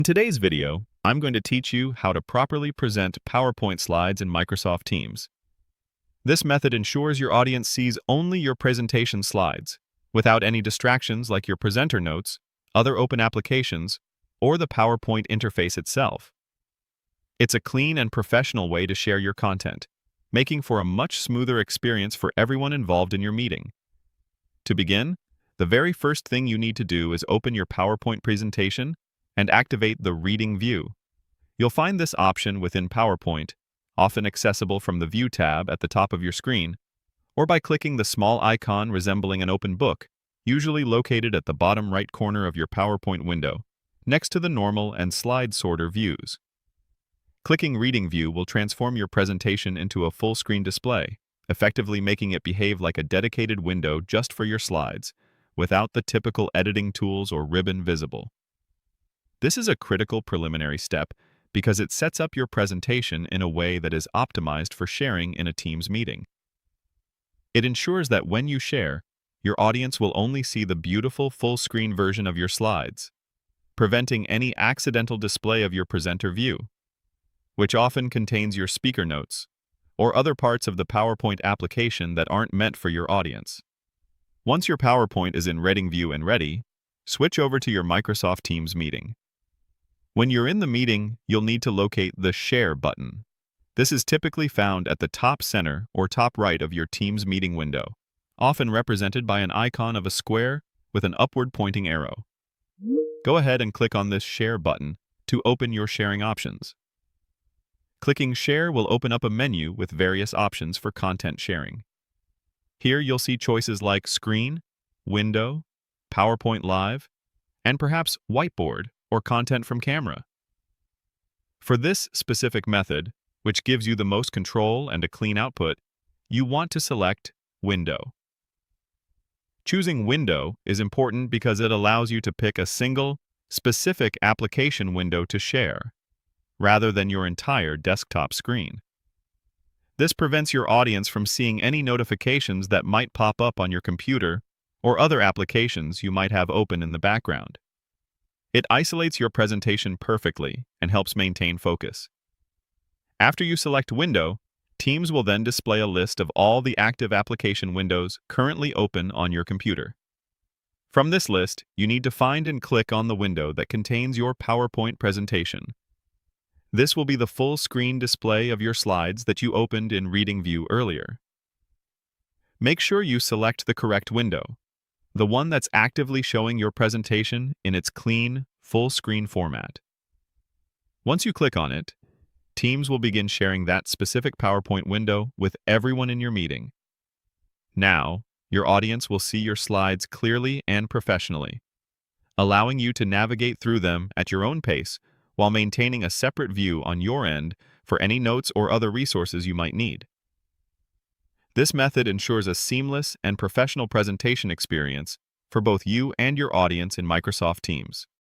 In today's video, I'm going to teach you how to properly present PowerPoint slides in Microsoft Teams. This method ensures your audience sees only your presentation slides, without any distractions like your presenter notes, other open applications, or the PowerPoint interface itself. It's a clean and professional way to share your content, making for a much smoother experience for everyone involved in your meeting. To begin, the very first thing you need to do is open your PowerPoint presentation and activate the Reading view. You'll find this option within PowerPoint, often accessible from the View tab at the top of your screen, or by clicking the small icon resembling an open book, usually located at the bottom right corner of your PowerPoint window, next to the Normal and Slide Sorter views. Clicking Reading View will transform your presentation into a full-screen display, effectively making it behave like a dedicated window just for your slides, without the typical editing tools or ribbon visible. This is a critical preliminary step because it sets up your presentation in a way that is optimized for sharing in a Teams meeting. It ensures that when you share, your audience will only see the beautiful full-screen version of your slides, preventing any accidental display of your presenter view, which often contains your speaker notes or other parts of the PowerPoint application that aren't meant for your audience. Once your PowerPoint is in Reading View and ready, switch over to your Microsoft Teams meeting. When you're in the meeting, you'll need to locate the Share button. This is typically found at the top center or top right of your Teams meeting window, often represented by an icon of a square with an upward pointing arrow. Go ahead and click on this Share button to open your sharing options. Clicking Share will open up a menu with various options for content sharing. Here you'll see choices like Screen, Window, PowerPoint Live, and perhaps Whiteboard or content from camera. For this specific method, which gives you the most control and a clean output, you want to select Window. Choosing Window is important because it allows you to pick a single, specific application window to share, rather than your entire desktop screen. This prevents your audience from seeing any notifications that might pop up on your computer or other applications you might have open in the background. It isolates your presentation perfectly and helps maintain focus. After you select Window, Teams will then display a list of all the active application windows currently open on your computer. From this list, you need to find and click on the window that contains your PowerPoint presentation. This will be the full screen display of your slides that you opened in Reading View earlier. Make sure you select the correct window, the one that's actively showing your presentation in its clean, full-screen format. Once you click on it, Teams will begin sharing that specific PowerPoint window with everyone in your meeting. Now, your audience will see your slides clearly and professionally, allowing you to navigate through them at your own pace while maintaining a separate view on your end for any notes or other resources you might need. This method ensures a seamless and professional presentation experience for both you and your audience in Microsoft Teams.